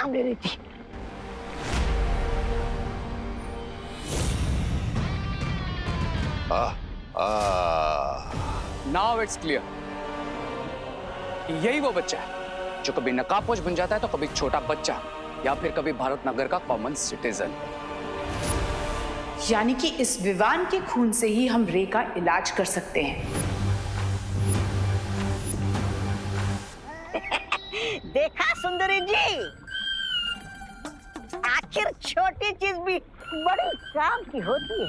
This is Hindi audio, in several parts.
नाम ले रही थी। Now it's clear. यही वो बच्चा है जो कभी नकाबपोश बन जाता है तो कभी छोटा बच्चा या फिर कभी भारत नगर का कॉमन सिटीजन। यानी कि इस विवान के खून से ही हम रे का इलाज कर सकते हैं। देखा सुंदरी जी, आखिर छोटी चीज भी बड़ी काम की होती है।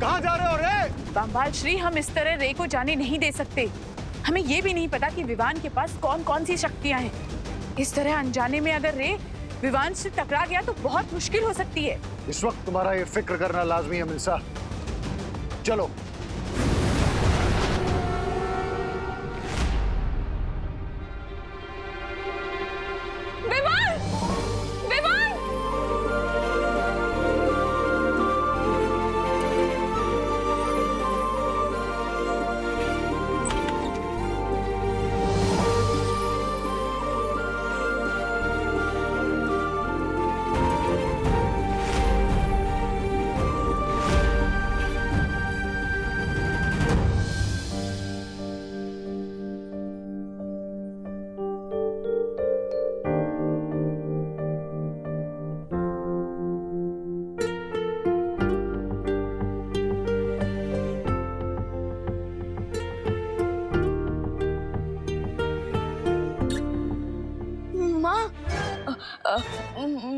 कहाँ जा रहे हो रे? बम्बाल श्री, हम इस तरह रे को जाने नहीं दे सकते। हमें ये भी नहीं पता कि विवान के पास कौन कौन सी शक्तियां हैं। इस तरह अनजाने में अगर रे विवान से टकरा गया तो बहुत मुश्किल हो सकती है। इस वक्त तुम्हारा ये फिक्र करना लाजमी है मिल्सा। चलो। विवान! विवान!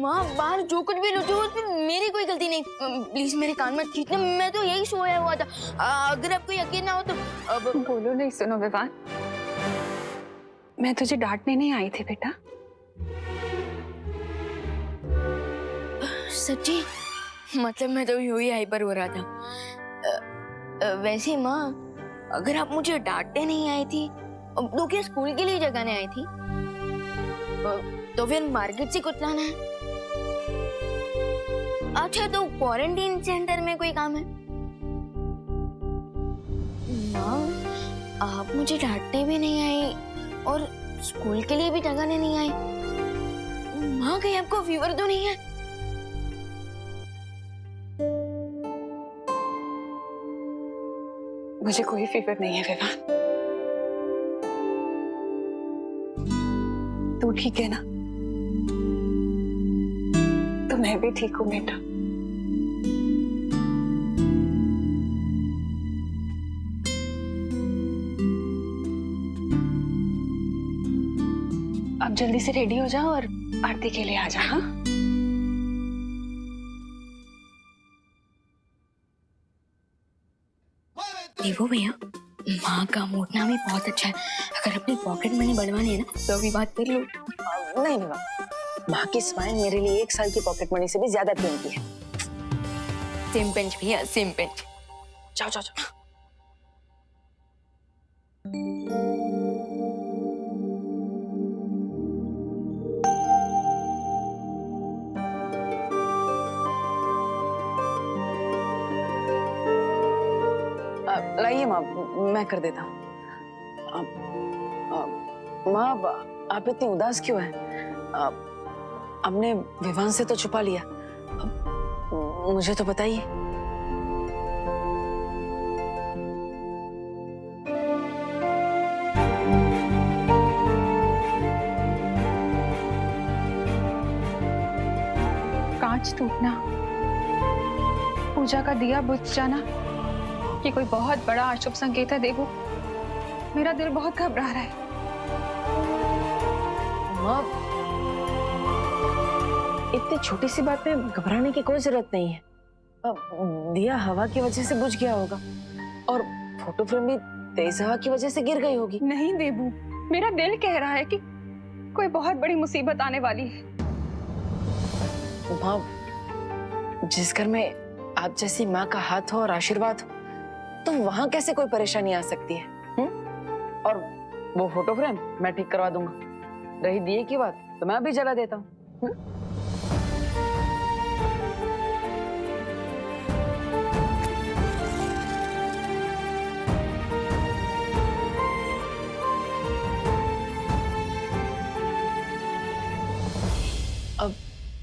माँ, बाहर जो कुछ भी लुटे उसमें मेरी कोई गलती नहीं। प्लीज मेरे कान मत खींचना, मैं तो यही सोया हुआ था। अगर आपको यकीन ना हो तो बोलो नहीं। सुनो विवान, मैं तुझे डांटने नहीं आई थी बेटा। सच्ची? मतलब मैं तो यूं ही हाइपर हो रहा था। वैसे माँ, अगर आप मुझे डांटने नहीं आई थी तो क्या स्कूल के लिए जगाने आई थी? तो फिर मार्केट से कुछ लाना है? अच्छा, तो क्वारंटीन सेंटर में कोई काम है? माँ, आप मुझे डांटने भी नहीं आई और स्कूल के लिए भी जगाने नहीं आई। माँ, कहीं आपको फीवर तो नहीं है? मुझे कोई फीवर नहीं है विवान। तू ठीक है ना? तो मैं भी ठीक हूँ बेटा। अब जल्दी से रेडी हो जाओ और आरती के लिए आ जा। हाँ, देखो भैया, माँ का मोड़ना भी बहुत अच्छा है। अगर अपनी पॉकेट मनी बढ़वानी है ना तो अभी बात कर लो। नहीं नहीं, माँ की स्माइल मेरे लिए 1 साल की पॉकेट मनी से भी ज्यादा कीमती है। सेम पिंच भैया, सेम पिंच। जाओ जाओ जाओ। लाइए माँ, मैं कर देता हूँ। माँ, आप इतनी उदास क्यों हैं? आपने विवान से तो छुपा लिया, मुझे तो बताइए। कांच टूटना, पूजा का दिया बुझ जाना, ये कोई बहुत बड़ा अशुभ संकेत है देवू। मेरा दिल बहुत घबरा रहा है। माँ, इतनी छोटी सी बात में घबराने की कोई जरूरत नहीं है। दिया हवा की वजह से बुझ गया होगा और फोटो फ्रेम भी तेज हवा की वजह से गिर गई होगी। नहीं देवू, मेरा दिल कह रहा है कि कोई बहुत बड़ी मुसीबत आने वाली है। माँ, जिस घर में आप जैसी माँ का हाथ हो और आशीर्वाद हो, तो वहां कैसे कोई परेशानी आ सकती है? और वो फोटो फ्रेम मैं ठीक करवा दूंगा। रही दिए की बात तो मैं अभी जला देता हूँ।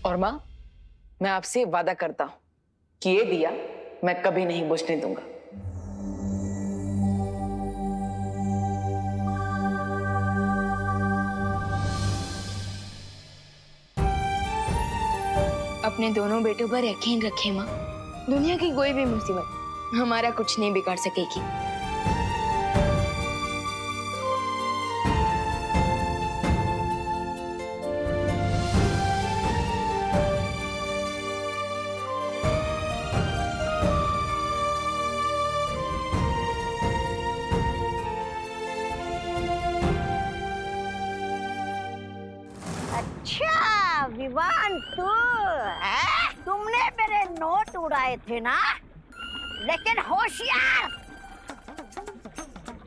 और माँ, मैं आपसे वादा करता हूं कि ये दिया मैं कभी नहीं बुझने दूंगा। अपने दोनों बेटों पर यकीन रखे माँ, दुनिया की कोई भी मुसीबत हमारा कुछ नहीं बिगाड़ सकेगी। अच्छा विवान, तू है? तुमने मेरे नोट उड़ाए थे ना, लेकिन होशियार।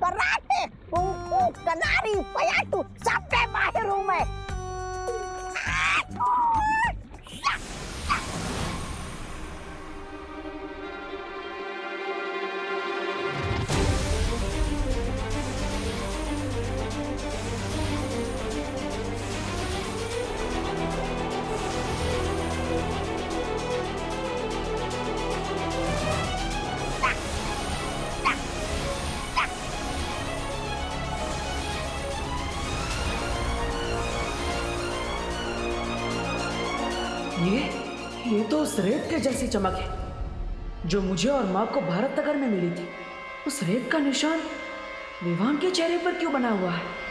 कराटे, कुंफू, कनारी, पयाटू सब में माहिर हूँ मैं। ये तो उस रेत के जैसी चमक है जो मुझे और माँ को भारत नगर में मिली थी। उस रेत का निशान विवान के चेहरे पर क्यों बना हुआ है?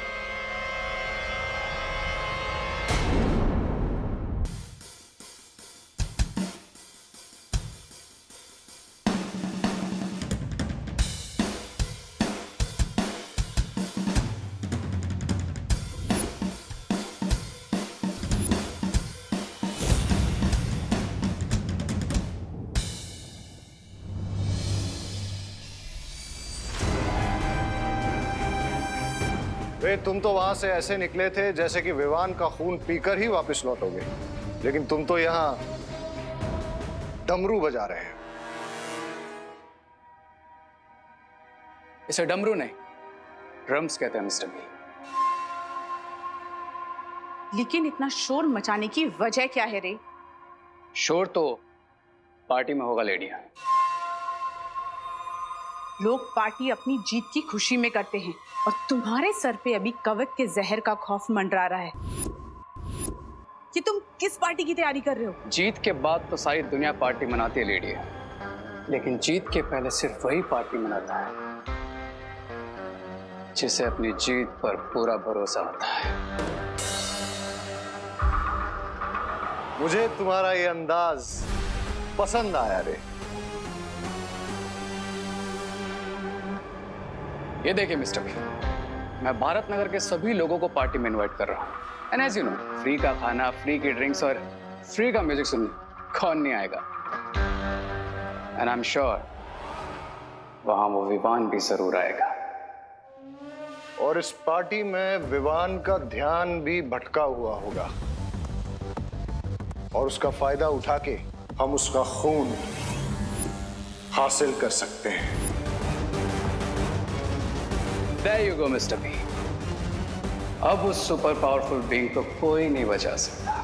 वे तुम तो वहां से ऐसे निकले थे जैसे कि विवान का खून पीकर ही वापस लौटोगे, लेकिन तुम तो यहाँ डमरू बजा रहे हैं। इसे डमरू नहीं, ड्रम्स कहते हैं मिस्टर बी। लेकिन इतना शोर मचाने की वजह क्या है रे? शोर तो पार्टी में होगा लेडियां। लोग पार्टी अपनी जीत की खुशी में करते हैं और तुम्हारे सर पे अभी कवच के जहर का खौफ मंडरा रहा है। कि तुम किस पार्टी की तैयारी कर रहे हो? जीत के बाद तो सारी दुनिया पार्टी मनाती है लेडियां, लेकिन जीत के पहले सिर्फ वही पार्टी मनाता है जिसे अपनी जीत पर पूरा भरोसा होता है। मुझे तुम्हारा ये अंदाज पसंद आया रे। ये देखिए मिस्टर बी, मैं भारत नगर के सभी लोगों को पार्टी में इनवाइट कर रहा हूँ। And as you know, free का खाना, फ्री की ड्रिंक्स और फ्री का म्यूजिक सुनने कौन नहीं आएगा। एंड आई एम श्योर वहां वो विवान भी जरूर आएगा। और इस पार्टी में विवान का ध्यान भी भटका हुआ होगा और उसका फायदा उठा के हम उसका खून हासिल कर सकते हैं। There you go, Mr. B. अब उस सुपर पावरफुल बीइंग को कोई नहीं बचा सकता।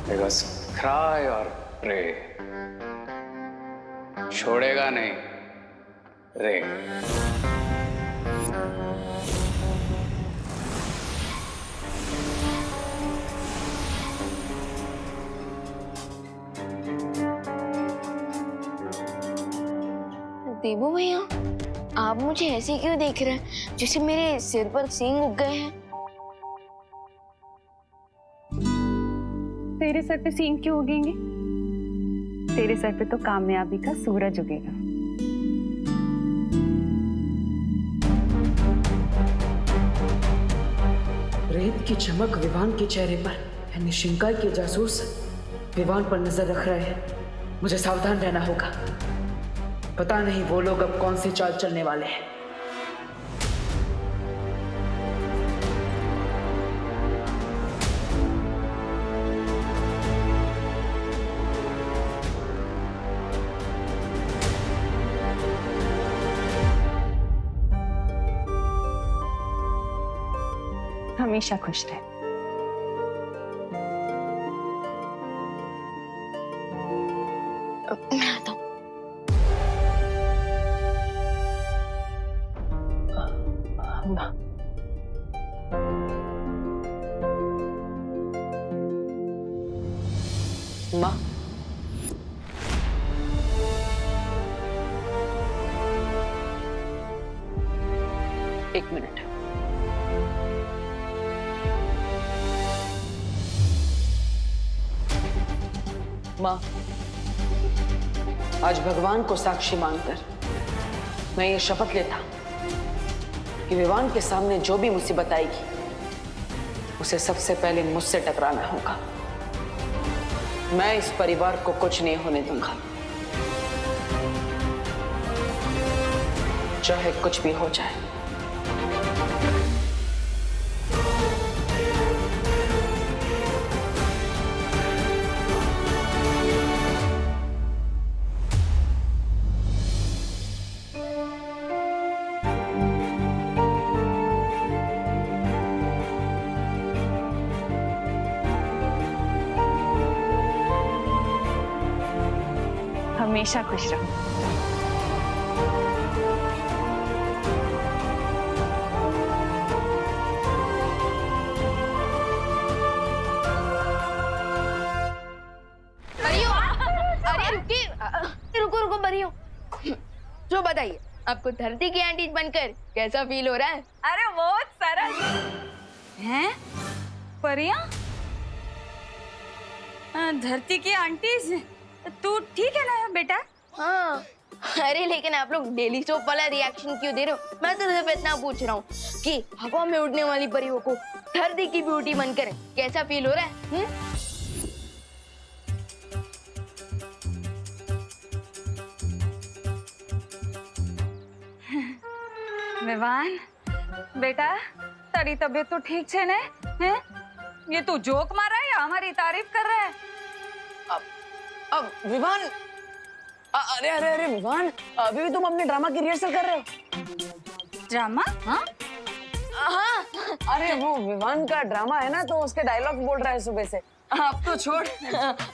Because cry और pray, छोड़ेगा नहीं रे। देवू भैया, आप मुझे ऐसे क्यों देख रहे हैं जैसे मेरे सिर पर सींग उग गए हैं? तेरे सर पे सींग क्यों उगेंगे? तेरे सर पे तो कामयाबी का सूरज उगेगा। रेत की चमक विवान के चेहरे पर, यानी शिंकाई के जासूस विवान पर नजर रख रहे हैं। मुझे सावधान रहना होगा। पता नहीं वो लोग अब कौन सी चाल चलने वाले हैं। हमेशा खुश रहे। माँ। माँ, एक मिनट। माँ, आज भगवान को साक्षी मानकर मैं ये शपथ लेता कि विवान के सामने जो भी मुसीबत आएगी उसे सबसे पहले मुझसे टकराना होगा। मैं इस परिवार को कुछ नहीं होने दूंगा, चाहे कुछ भी हो जाए। हमेशा खुश रहो। परियो, अरे रुको रुको परियो। जो बताइए, आपको धरती की आंटी बनकर कैसा फील हो रहा है? अरे बहुत सरल हैं परिया, धरती की आंटीज। तू ठीक है ना बेटा? हाँ, अरे लेकिन आप लोग डेली सोप वाला रिएक्शन क्यों दे रहे हो? मैं तो सिर्फ इतना पूछ रहा हूँ कि हवा में उड़ने वाली परियों को धरती की ब्यूटी बनकर कैसा फील हो रहा है? विवान बेटा, तारी तबीयत तो ठीक है ना? हैं? ये तू जोक मार रहा है या हमारी तारीफ कर रहा है? अब विवान, अरे अरे अरे विवान, अभी भी तुम अपने ड्रामा की रिहर्सल कर रहे हो? ड्रामा? हाँ हाँ, अरे वो विवान का ड्रामा है ना, तो उसके डायलॉग बोल रहा है सुबह से। अब तो छोड़।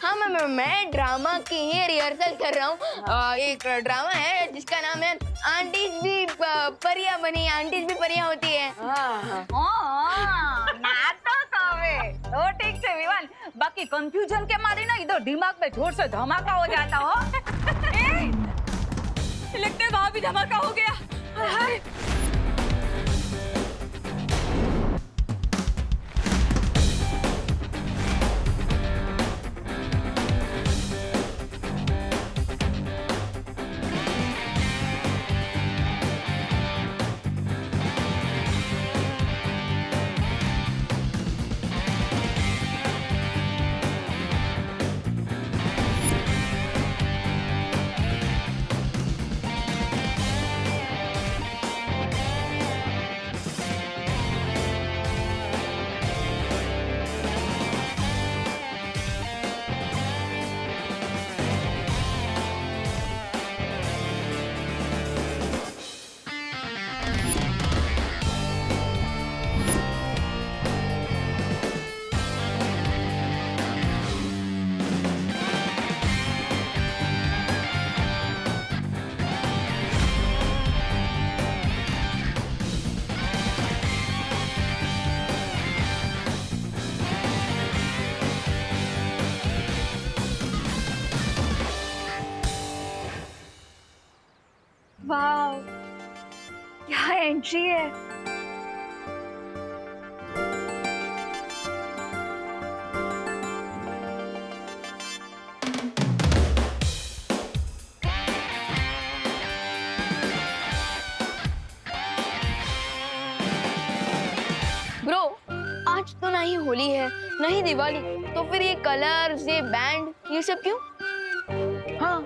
हाँ मैं ड्रामा की ही रिहर्सल कर रहा हूँ। एक ड्रामा है जिसका नाम है आंटीज भी परियां बनी, आंटीज भी परियां होती है। तो ठीक है विवान, बाकी कंफ्यूजन के मारे ना इधर दिमाग में जोर से धमाका हो जाता हो। लगता है वहां भी धमाका हो गया। हाय। वाह, क्या एंट्री है। ब्रो, आज तो ना ही होली है ना ही दिवाली, तो फिर ये कलर्स, ये बैंड, ये सब क्यों? हाँ,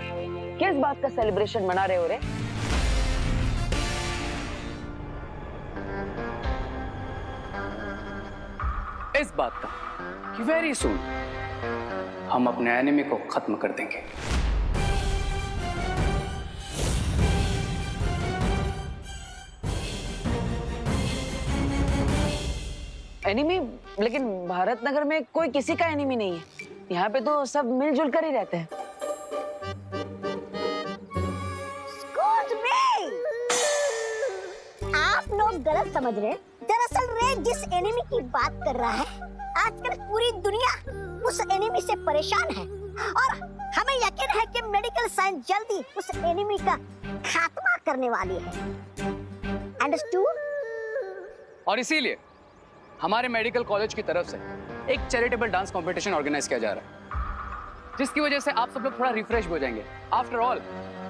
किस बात का सेलिब्रेशन मना रहे हो रे? इस बात का कि वेरी सून हम अपने एनिमी को खत्म कर देंगे। एनिमी? लेकिन भारत नगर में कोई किसी का एनिमी नहीं है। यहाँ पे तो सब मिलजुल कर ही रहते हैं। Excuse me! आप लोग लोग गलत समझ रहे हैं। दरअसल रे जिस एनिमी की बात कर रहा है, आजकल पूरी दुनिया उस एनिमी से परेशान है और हमें यकीन है कि मेडिकल साइंस जल्दी उस एनिमी का खात्मा करने वाली है। अंडरस्टूड? और इसीलिए हमारे मेडिकल कॉलेज की तरफ से एक चैरिटेबल डांस कंपटीशन ऑर्गेनाइज किया जा रहा है, जिसकी वजह से आप सब लोग थोड़ा रिफ्रेश हो जाएंगे। आफ्टर ऑल,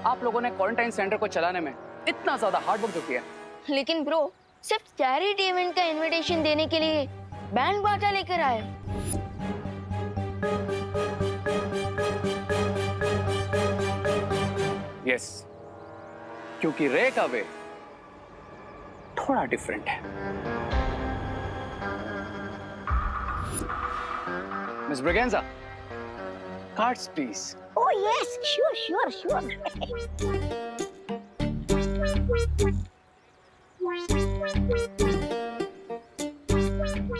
आप लोगों ने क्वारंटाइन सेंटर को चलाने में इतना ज्यादा हार्ड वर्क जो किया। लेकिन ब्रो, सिर्फ चैरिटी इवेंट का इनविटेशन देने के लिए बैंड बाजा लेकर आए। यस, क्योंकि रे का वे थोड़ा डिफरेंट है। Miss Braganza, cards please. Oh yes, sure.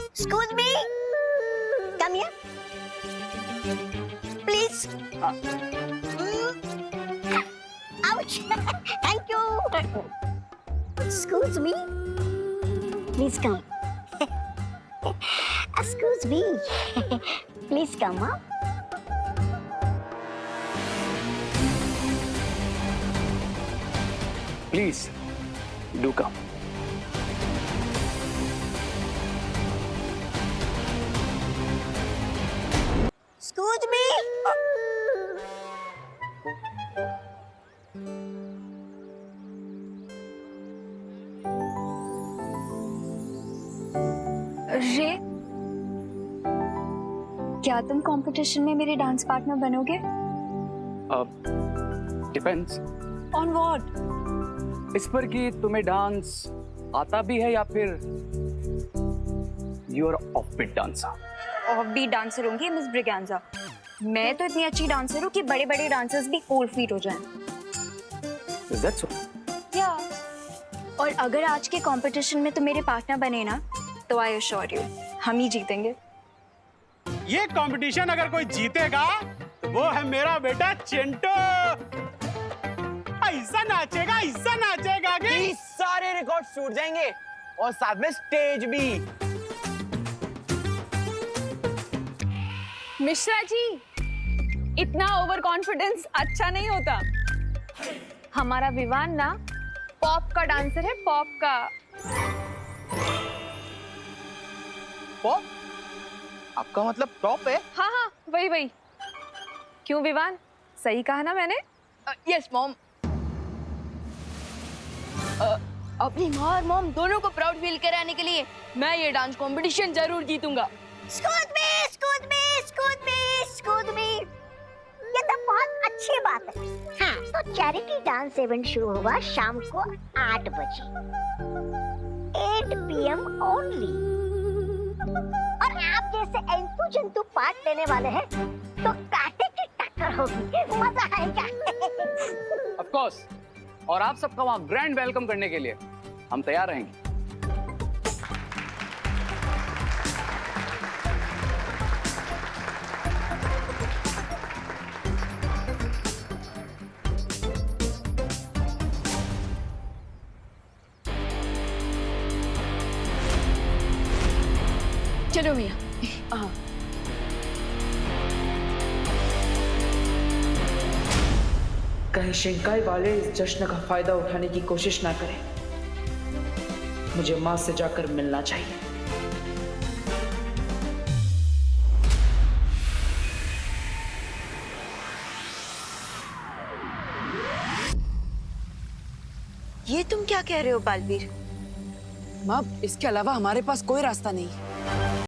Excuse me. Come here. Please. Ouch. Thank you. Excuse me. Please come. Excuse me. Please come up. Please, do come. Excuse me. रे, क्या तुम कंपटीशन में मेरे डांस पार्टनर बनोगे? Depends on what? इस पर कि तुम्हें डांस आता भी है या फिर you are offbeat dancer. Offbeat dancer होंगी मिस ब्रिगेंजा। मैं तो इतनी अच्छी डांसर हूँ कि बड़े-बड़े डांसर्स भी कोल्ड फीट हो जाएं। Is that so? या और अगर आज के कंपटीशन में तुम मेरे पार्टनर बने ना, तो आई अश्योर यू हम ही जीतेंगे। ये कंपटीशन अगर कोई जीतेगा तो वो है मेरा बेटा चिंटू। ऐसा नाचेगा कि सारे रिकॉर्ड टूट जाएंगे और साथ में स्टेज भी। मिश्रा जी, इतना ओवर कॉन्फिडेंस अच्छा नहीं होता। हमारा विवान ना पॉप का डांसर है, पॉप का। पॉप? आपका मतलब टॉप है? हाँ, वही। क्यों विवान, सही कहा ना मैंने? Yes mom. अपनी माँ और मॉम दोनों को प्राउड फील कराने के लिए मैं ये डांस कंपटीशन जरूर जीतूंगा। Excuse me. ये तो बहुत अच्छी बात है। हाँ, तो चैरिटी डांस इवेंट शुरू होगा शाम को 8 बजे, 8 PM ओनली। और आप जैसे एंतु जंतु पार्ट लेने वाले हैं, तो कांटे की टक्कर होगी, मजा आएगा। Of course, और आप सबका वहाँ ग्रैंड वेलकम करने के लिए हम तैयार रहेंगे। चलो भैया। हाँ, कहीं शिंकाई वाले इस जश्न का फायदा उठाने की कोशिश ना करें। मुझे मां से जाकर मिलना चाहिए। ये तुम क्या कह रहे हो बालवीर? माँ, इसके अलावा हमारे पास कोई रास्ता नहीं।